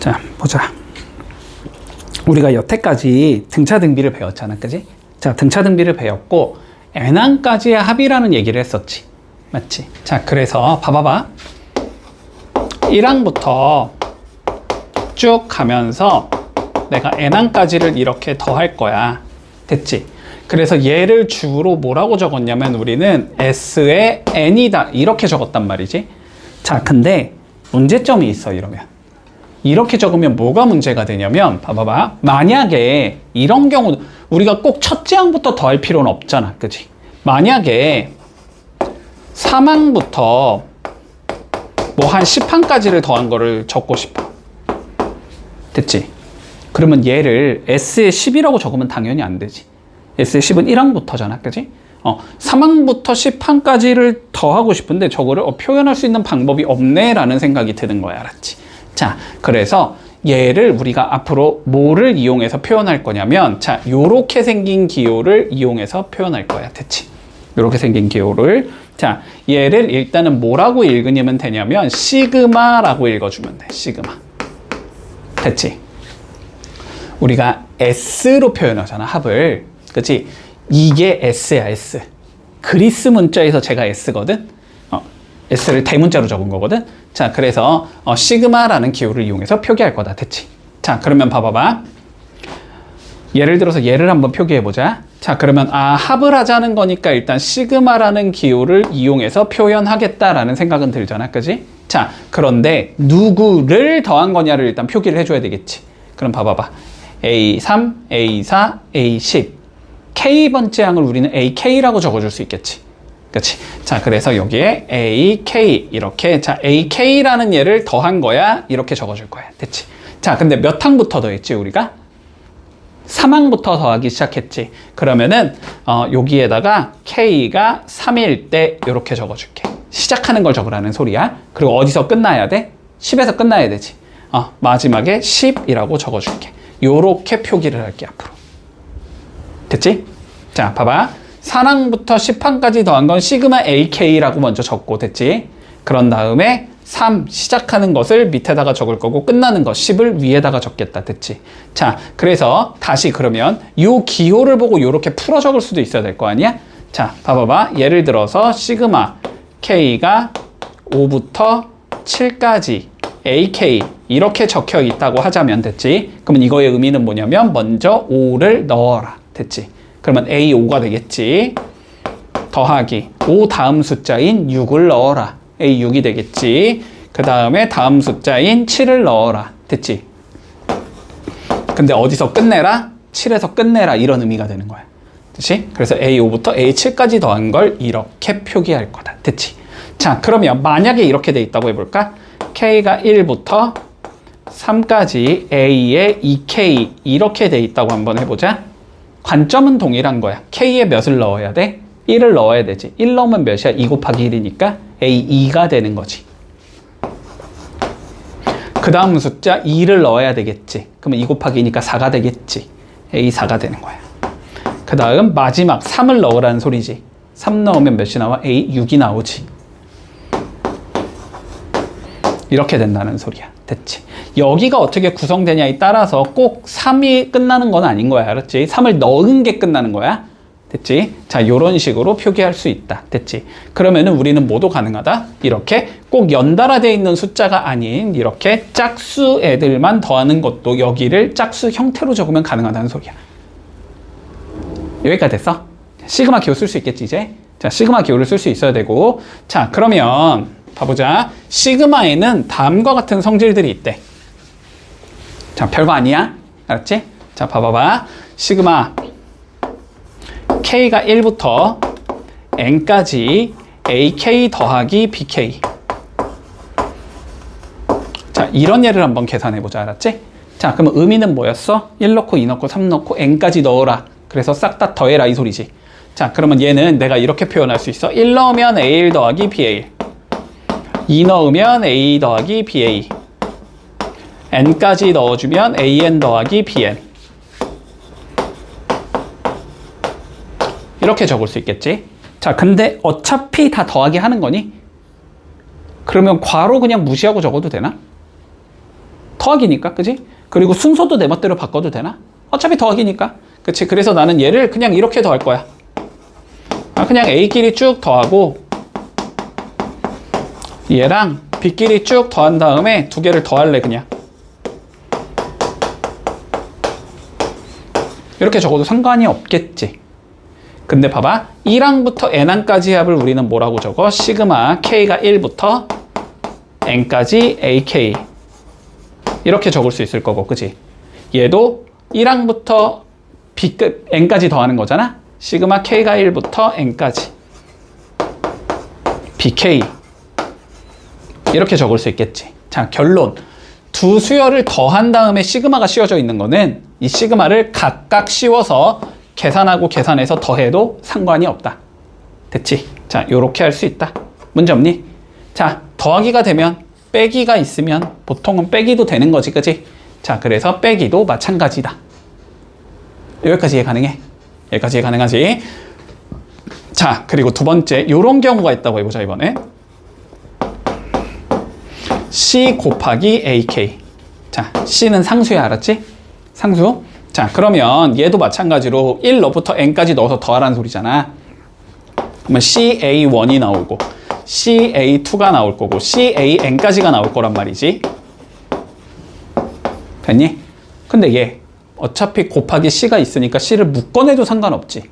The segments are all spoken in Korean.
자, 보자. 우리가 여태까지 등차 등비를 배웠잖아, 그지? 자, 등차 등비를 배웠고 n항까지의 합이라는 얘기를 했었지, 맞지? 자, 그래서 봐봐봐. 1항부터 쭉 가면서 내가 n항까지를 이렇게 더할 거야. 됐지? 그래서 얘를 주로 뭐라고 적었냐면 우리는 s의 n이다 이렇게 적었단 말이지. 자, 근데 문제점이 있어. 이렇게 적으면 뭐가 문제가 되냐면 봐봐봐. 만약에 이런 경우 우리가 꼭 첫째 항부터 더할 필요는 없잖아, 그치? 만약에 3항부터 뭐 한 10항까지를 더한 거를 적고 싶어. 됐지? 그러면 얘를 S의 10이라고 적으면 당연히 안 되지. S의 10은 1항부터잖아, 그치? 3항부터 10항까지를 더하고 싶은데 저거를 표현할 수 있는 방법이 없네 라는 생각이 드는 거야, 알았지? 자, 그래서 얘를 우리가 앞으로 뭐를 이용해서 표현할 거냐면, 자, 요렇게 생긴 기호를 이용해서 표현할 거야. 됐지? 요렇게 생긴 기호를. 자, 얘를 일단은 뭐라고 읽으면 되냐면 시그마라고 읽어주면 돼. 시그마. 됐지? 우리가 S로 표현하잖아, 합을. 그치? 이게 S야, S. 그리스 문자에서 제가 S거든? S를 대문자로 적은 거거든? 자, 그래서 시그마라는 기호를 이용해서 표기할 거다. 됐지? 자, 그러면 봐봐봐. 예를 들어서 얘를 한번 표기해보자. 자, 그러면 합을 하자는 거니까 일단 시그마라는 기호를 이용해서 표현하겠다라는 생각은 들잖아, 그지? 자, 그런데 누구를 더한 거냐를 일단 표기를 해줘야 되겠지. 그럼 봐봐봐. A3, A4, A10. K번째 항을 우리는 AK라고 적어줄 수 있겠지. 그치? 자, 그래서 여기에 AK 이렇게, 자, AK라는 얘를 더한 거야 이렇게 적어줄 거야. 됐지? 자, 근데 몇 항부터 더했지 우리가? 3항부터 더하기 시작했지. 그러면은 여기에다가 K가 3일 때 이렇게 적어줄게. 시작하는 걸 적으라는 소리야. 그리고 어디서 끝나야 돼? 10에서 끝나야 되지. 마지막에 10이라고 적어줄게. 요렇게 표기를 할게, 앞으로. 됐지? 자, 봐봐. 4항부터 10항까지 더한 건 시그마 AK라고 먼저 적고, 됐지? 그런 다음에 3 시작하는 것을 밑에다가 적을 거고 끝나는 것 10을 위에다가 적겠다. 됐지? 자, 그래서 다시 그러면 요 기호를 보고 요렇게 풀어 적을 수도 있어야 될 거 아니야? 자, 봐봐봐. 예를 들어서 시그마 K가 5부터 7까지 AK 이렇게 적혀 있다고 하자면, 됐지? 그러면 이거의 의미는 뭐냐면 먼저 5를 넣어라. 됐지? 그러면 A5가 되겠지. 더하기 5 다음 숫자인 6을 넣어라. A6이 되겠지. 그 다음에 다음 숫자인 7을 넣어라. 됐지? 근데 어디서 끝내라? 7에서 끝내라. 이런 의미가 되는 거야. 됐지? 그래서 A5부터 A7까지 더한 걸 이렇게 표기할 거다. 됐지? 자, 그러면 만약에 이렇게 돼 있다고 해볼까? K가 1부터 3까지 A에 2K 이렇게 돼 있다고 한번 해보자. 관점은 동일한 거야. K에 몇을 넣어야 돼? 1을 넣어야 되지. 1 넣으면 몇이야? 2 곱하기 1이니까 A2가 되는 거지. 그 다음 숫자 2를 넣어야 되겠지. 그러면 2 곱하기 2니까 4가 되겠지. A4가 되는 거야. 그 다음 마지막 3을 넣으라는 소리지. 3 넣으면 몇이 나와? A6이 나오지. 이렇게 된다는 소리야. 됐지? 여기가 어떻게 구성되냐에 따라서 꼭 3이 끝나는 건 아닌 거야. 알았지? 3을 넣은 게 끝나는 거야. 됐지? 자, 요런 식으로 표기할 수 있다. 됐지? 그러면은 우리는 뭐도 가능하다? 이렇게 꼭 연달아 되어 있는 숫자가 아닌 이렇게 짝수 애들만 더하는 것도 여기를 짝수 형태로 적으면 가능하다는 소리야. 여기까지 됐어? 시그마 기호 쓸 수 있겠지, 이제? 자, 시그마 기호를 쓸 수 있어야 되고. 자, 그러면 봐보자. 시그마에는 다음과 같은 성질들이 있대. 자, 별거 아니야. 알았지? 자, 봐봐봐. 시그마 K가 1부터 N까지 AK 더하기 BK. 자, 이런 예를 한번 계산해보자. 알았지? 자, 그러면 의미는 뭐였어? 1 넣고 2 넣고 3 넣고 N까지 넣어라. 그래서 싹 다 더해라 이 소리지. 자, 그러면 얘는 내가 이렇게 표현할 수 있어. 1 넣으면 A1 더하기 B1. 2 넣으면 A 더하기 BA. N까지 넣어주면 AN 더하기 BN. 이렇게 적을 수 있겠지? 자, 근데 어차피 다 더하기 하는 거니? 그러면 괄호 그냥 무시하고 적어도 되나? 더하기니까, 그지? 그리고 순서도 내 멋대로 바꿔도 되나? 어차피 더하기니까. 그치? 그래서 나는 얘를 그냥 이렇게 더할 거야. 그냥 A끼리 쭉 더하고 얘랑 B끼리 쭉 더한 다음에 두 개를 더할래, 그냥. 이렇게 적어도 상관이 없겠지. 근데 봐봐. 1항부터 n항까지 합을 우리는 뭐라고 적어? 시그마 k가 1부터 n까지 ak. 이렇게 적을 수 있을 거고, 그치? 얘도 1항부터 b끝 n까지 더하는 거잖아? 시그마 k가 1부터 n까지 bk. 이렇게 적을 수 있겠지. 자, 결론. 두 수열을 더한 다음에 시그마가 씌워져 있는 거는 이 시그마를 각각 씌워서 계산하고 계산해서 더해도 상관이 없다. 됐지? 자, 요렇게 할 수 있다. 문제 없니? 자, 더하기가 되면 빼기가 있으면 보통은 빼기도 되는 거지, 그치? 자, 그래서 빼기도 마찬가지다. 여기까지 이해 가능해? 여기까지 이해 가능하지? 자, 그리고 두 번째, 요런 경우가 있다고 해보자, 이번에. C 곱하기 AK. 자, C는 상수야, 알았지? 상수. 자, 그러면 얘도 마찬가지로 1로부터 n까지 넣어서 더하라는 소리잖아. 그러면 CA1이 나오고 CA2가 나올 거고 CAN까지가 나올 거란 말이지. 됐니? 근데 얘 어차피 곱하기 C가 있으니까 C를 묶어내도 상관없지.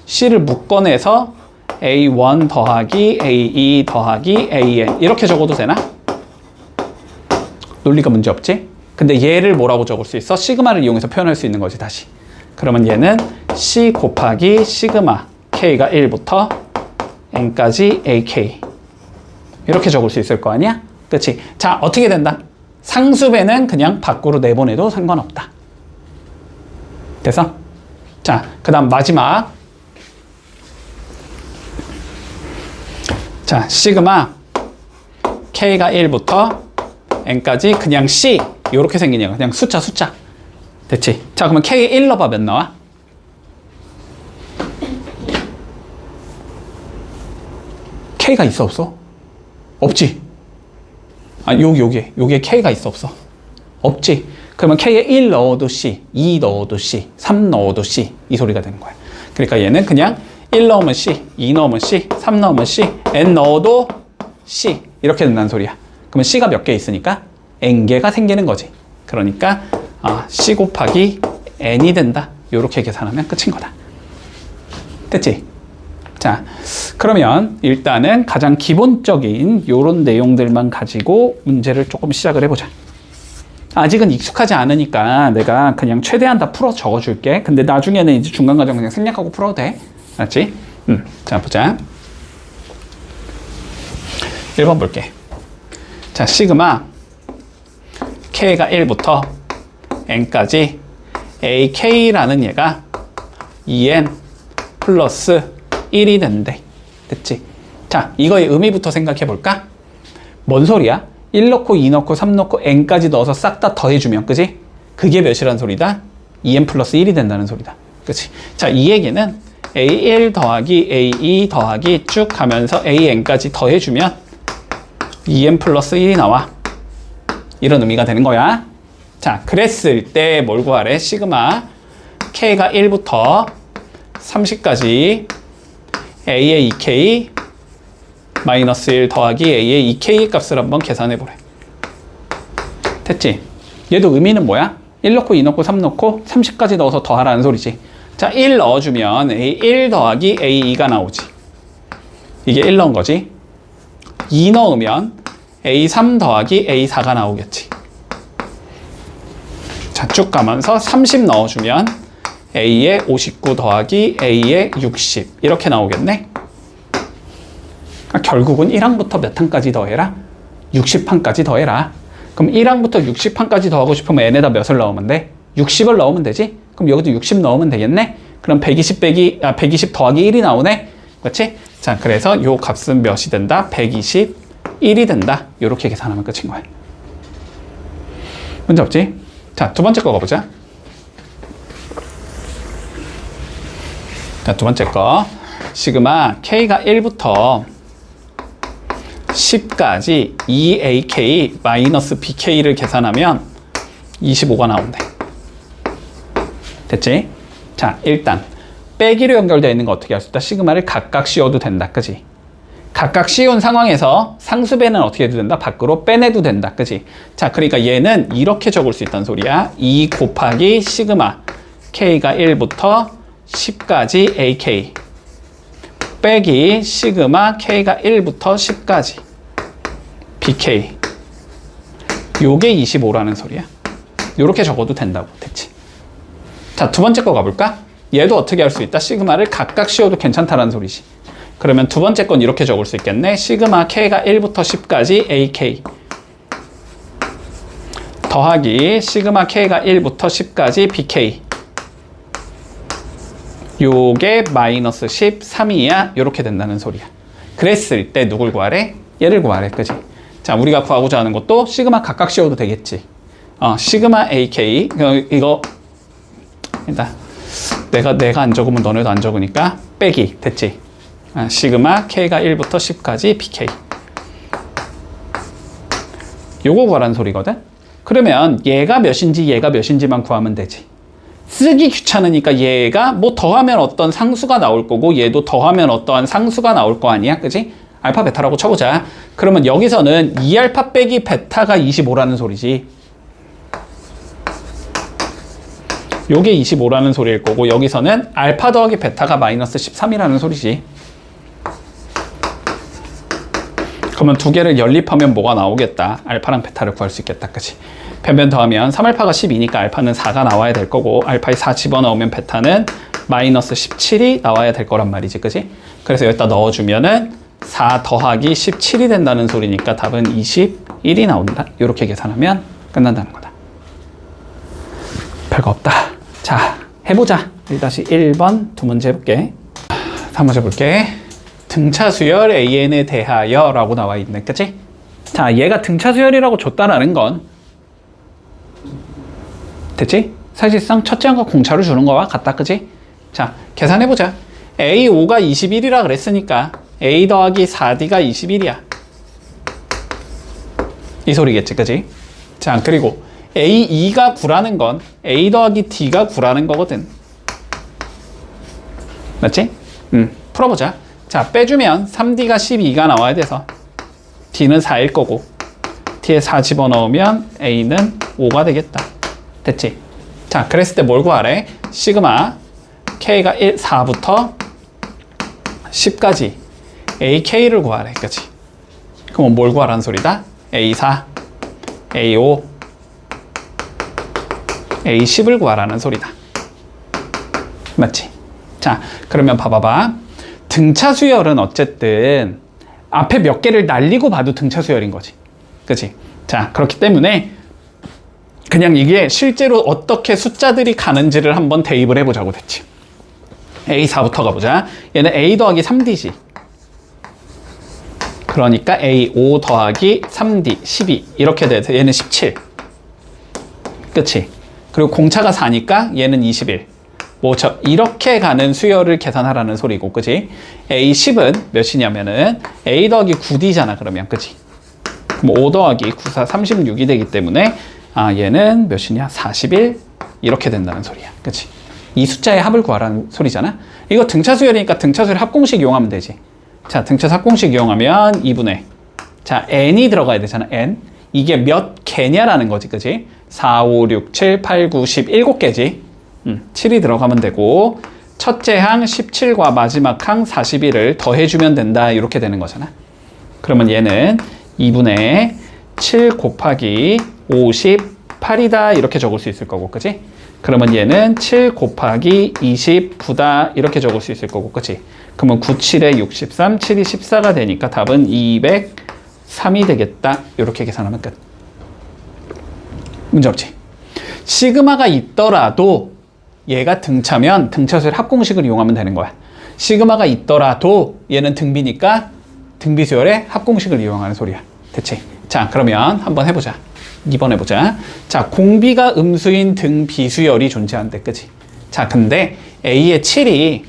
C를 묶어내서 A1 더하기 A2 더하기 AN 이렇게 적어도 되나? 논리가 문제 없지? 근데 얘를 뭐라고 적을 수 있어? 시그마를 이용해서 표현할 수 있는 거지, 다시. 그러면 얘는 C 곱하기 시그마 K가 1부터 N까지 AK. 이렇게 적을 수 있을 거 아니야? 그치? 자, 어떻게 된다? 상수배는 그냥 밖으로 내보내도 상관없다. 됐어? 자, 그 다음 마지막. 자, 시그마 K가 1부터 N까지 그냥 C. 이렇게 생기냐. 그냥 숫자. 됐지? 자, 그러면 K 1 넣어봐. 몇 나와? K가 있어, 없어? 없지? 아, 여기에 K가 있어, 없어? 없지? 그러면 K에 1 넣어도 C, 2 넣어도 C, 3 넣어도 C. 이 소리가 되는 거야. 그러니까 얘는 그냥 1 넣으면 C, 2 넣으면 C, 3 넣으면 C, N 넣어도 C. 이렇게 된다는 소리야. 그러면 C가 몇 개 있으니까 N개가 생기는 거지. 그러니까 C 곱하기 N이 된다. 이렇게 계산하면 끝인 거다. 됐지? 자, 그러면 일단은 가장 기본적인 요런 내용들만 가지고 문제를 조금 시작을 해보자. 아직은 익숙하지 않으니까 내가 그냥 최대한 다 풀어 적어줄게. 근데 나중에는 이제 중간 과정 그냥 생략하고 풀어도 돼. 알았지? 자, 보자. 1번 볼게. 자, 시그마 K가 1부터 N까지 AK라는 얘가 2N 플러스 1이 된대. 됐지? 자, 이거의 의미부터 생각해 볼까? 뭔 소리야? 1 넣고 2 넣고 3 넣고 N까지 넣어서 싹 다 더해주면, 그지? 그게 몇이라는 소리다? 2N 플러스 1이 된다는 소리다. 그치? 자, 이 얘기는 A1 더하기 A2 더하기 쭉 가면서 AN까지 더해주면 2N 플러스 1이 나와. 이런 의미가 되는 거야. 자, 그랬을 때 뭘 구하래? 시그마 K가 1부터 30까지 A의 2K 마이너스 1 더하기 A의 2K 값을 한번 계산해 보래. 됐지? 얘도 의미는 뭐야? 1 넣고 2 넣고 3 넣고 30까지 넣어서 더하라는 소리지. 자, 1 넣어주면 A1 더하기 A2가 나오지. 이게 1 넣은 거지. 2 넣으면 A3 더하기 A4가 나오겠지. 자, 쭉 가면서 30 넣어주면 A의 59 더하기 A의 60 이렇게 나오겠네. 그러니까 결국은 1항부터 몇 항까지 더해라? 60항까지 더해라. 그럼 1항부터 60항까지 더하고 싶으면 n에다 몇을 넣으면 돼? 60을 넣으면 되지? 그럼 여기도 60 넣으면 되겠네? 그럼 120 더하기 1이 나오네? 그렇지? 자, 그래서 요 값은 몇이 된다? 121이 된다. 요렇게 계산하면 끝인 거야. 문제 없지? 자, 두 번째 거 가보자. 자, 두 번째 거. 시그마 K가 1부터 10까지 2AK 마이너스 BK를 계산하면 25가 나온대. 됐지? 자, 일단 빼기로 연결되어 있는 거 어떻게 할 수 있다? 시그마를 각각 씌워도 된다. 그지? 각각 씌운 상황에서 상수배는 어떻게 해도 된다? 밖으로 빼내도 된다. 그지? 자, 그러니까 얘는 이렇게 적을 수 있다는 소리야. 2 곱하기 시그마 k가 1부터 10까지 ak 빼기 시그마 k가 1부터 10까지 bk 요게 25라는 소리야. 요렇게 적어도 된다고. 됐지? 자, 두 번째 거 가볼까? 얘도 어떻게 할 수 있다? 시그마를 각각 씌워도 괜찮다라는 소리지. 그러면 두 번째 건 이렇게 적을 수 있겠네. 시그마 k가 1부터 10까지 ak 더하기 시그마 k가 1부터 10까지 bk 요게 마이너스 13이야. 요렇게 된다는 소리야. 그랬을 때 누굴 구하래? 얘를 구하래. 그지? 자, 우리가 구하고자 하는 것도 시그마 각각 씌워도 되겠지. 시그마 ak 이거 일단 내가 안 적으면 너네도 안 적으니까 빼기. 됐지? 시그마 k가 1부터 10까지 bk 요거 구하라는 소리거든. 그러면 얘가 몇인지 얘가 몇인지만 구하면 되지. 쓰기 귀찮으니까 얘가 뭐 더하면 어떤 상수가 나올 거고 얘도 더하면 어떠한 상수가 나올 거 아니야. 그지? 알파 베타라고 쳐보자. 그러면 여기서는 2알파 빼기 베타가 25라는 소리지. 요게 25라는 소리일 거고 여기서는 알파 더하기 베타가 마이너스 13이라는 소리지. 그러면 두 개를 연립하면 뭐가 나오겠다? 알파랑 베타를 구할 수 있겠다. 그치? 변변 더하면 3알파가 12니까 알파는 4가 나와야 될 거고 알파에 4 집어넣으면 베타는 마이너스 17이 나와야 될 거란 말이지. 그치? 그래서 여기다 넣어주면은 4 더하기 17이 된다는 소리니까 답은 21이 나온다. 이렇게 계산하면 끝난다는 거다. 별거 없다. 자, 해보자. 우리 다시 1번 두 문제 해볼게. 다음 문제 볼게. 등차 수열 AN에 대하여 라고 나와 있네. 그치? 자, 얘가 등차 수열이라고 줬다라는 건 됐지? 사실상 첫째 항과 공차를 주는 거와 같다. 그치? 자, 계산해보자. A5가 21이라 그랬으니까 A 더하기 4D가 21이야. 이 소리겠지. 그치? 자, 그리고 A2가 9라는 건 A 더하기 D가 9라는 거거든. 맞지? 풀어보자. 자, 빼주면 3D가 12가 나와야 돼서 D는 4일 거고 D에 4 집어넣으면 A는 5가 되겠다. 됐지? 자, 그랬을 때 뭘 구하래? 시그마 K가 4부터 10까지 AK를 구하래. 그치? 그럼 뭘 구하라는 소리다? A4, A5, A10을 구하라는 소리다. 맞지? 자, 그러면 봐봐봐. 등차 수열은 어쨌든 앞에 몇 개를 날리고 봐도 등차 수열인 거지. 그치? 자, 그렇기 때문에 그냥 이게 실제로 어떻게 숫자들이 가는지를 한번 대입을 해보자고 됐지. A4부터 가보자. 얘는 A 더하기 3D지. 그러니까 A5 더하기 3D 12 이렇게 돼서 얘는 17. 그치? 그리고 공차가 4니까 얘는 21. 이렇게 가는 수열을 계산하라는 소리고, 그치? A10은 몇이냐면은 A 더하기 9D잖아, 그러면. 그치? 그럼 5 더하기 9, 4, 36이 되기 때문에 얘는 몇이냐? 41 이렇게 된다는 소리야. 그치? 이 숫자의 합을 구하라는 소리잖아. 이거 등차 수열이니까 등차 수열 합공식 이용하면 되지. 자, 등차 합공식 이용하면 2분의 자, n이 들어가야 되잖아. n. 이게 몇 개냐라는 거지. 그치? 4, 5, 6, 7, 8, 9, 10, 7개지. 7이 들어가면 되고 첫째 항 17과 마지막 항 41을 더해주면 된다. 이렇게 되는 거잖아. 그러면 얘는 2분의 7 곱하기 58이다. 이렇게 적을 수 있을 거고. 그치? 그러면 얘는 7 곱하기 29다. 이렇게 적을 수 있을 거고. 그치? 그러면 9, 7에 63, 7이 14가 되니까 답은 203이 되겠다. 이렇게 계산하면 끝. 문제 없지? 시그마가 있더라도 얘가 등차면 등차수열 합공식을 이용하면 되는 거야. 시그마가 있더라도 얘는 등비니까 등비수열의 합공식을 이용하는 소리야. 됐지? 자, 그러면 한번 해보자. 2번 해보자. 자, 공비가 음수인 등비수열이 존재한대. 그치? 자, 근데 A의 7이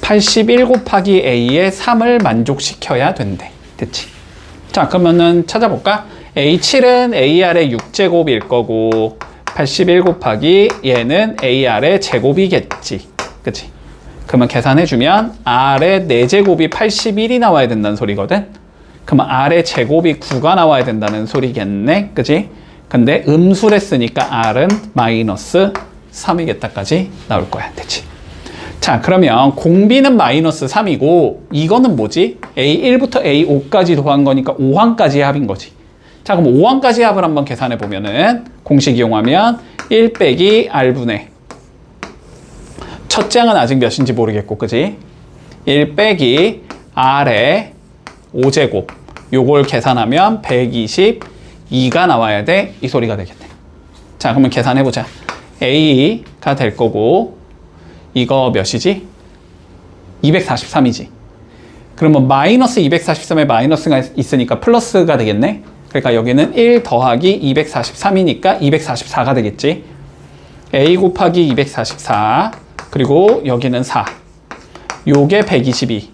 81 곱하기 A의 3을 만족시켜야 된대. 됐지? 자, 그러면은 찾아볼까? A7은 AR의 6제곱일 거고 81 곱하기 얘는 AR의 제곱이겠지. 그치? 그러면 계산해주면 R의 4제곱이 81이 나와야 된다는 소리거든? 그러면 R의 제곱이 9가 나와야 된다는 소리겠네? 그치? 근데 음수랬으니까 R은 마이너스 3이겠다까지 나올 거야. 됐지? 자, 그러면 공비는 마이너스 3이고 이거는 뭐지? A1부터 A5까지 더한 거니까 5항까지의 합인 거지. 자, 그럼 5항까지 합을 한번 계산해 보면은 공식 이용하면 1 빼기 R분의 첫째 항은 아직 몇인지 모르겠고, 그지? 1 빼기 R의 5제곱 요걸 계산하면 122가 나와야 돼. 이 소리가 되겠네. 자, 그러면 계산해 보자. A가 될 거고 이거 몇이지? 243이지. 그러면 마이너스 243에 마이너스가 있으니까 플러스가 되겠네. 그러니까 여기는 1 더하기 243이니까 244가 되겠지. A 곱하기 244 그리고 여기는 4 요게 122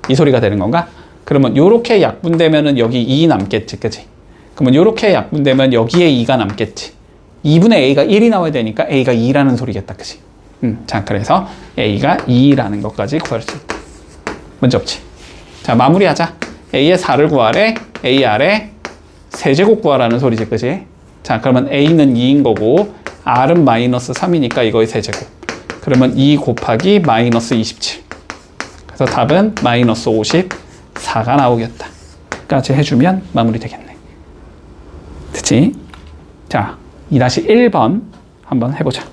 이 소리가 되는 건가? 그러면 요렇게 약분되면은 여기 2 남겠지, 그치? 그러면 요렇게 약분되면 여기에 2가 남겠지. 2분의 A가 1이 나와야 되니까 A가 2라는 소리겠다, 그치? 자, 그래서 A가 2라는 것까지 구할 수 있다. 문제 없지? 자, 마무리하자. A의 4를 구하래, AR의 세제곱 구하라는 소리지, 그치? 자, 그러면 A는 2인 거고 R은 마이너스 3이니까 이거의 세제곱. 그러면 2 곱하기 마이너스 27. 그래서 답은 마이너스 54가 나오겠다. 까지 해주면 마무리 되겠네. 됐지? 자, 2-1번 한번 해보자.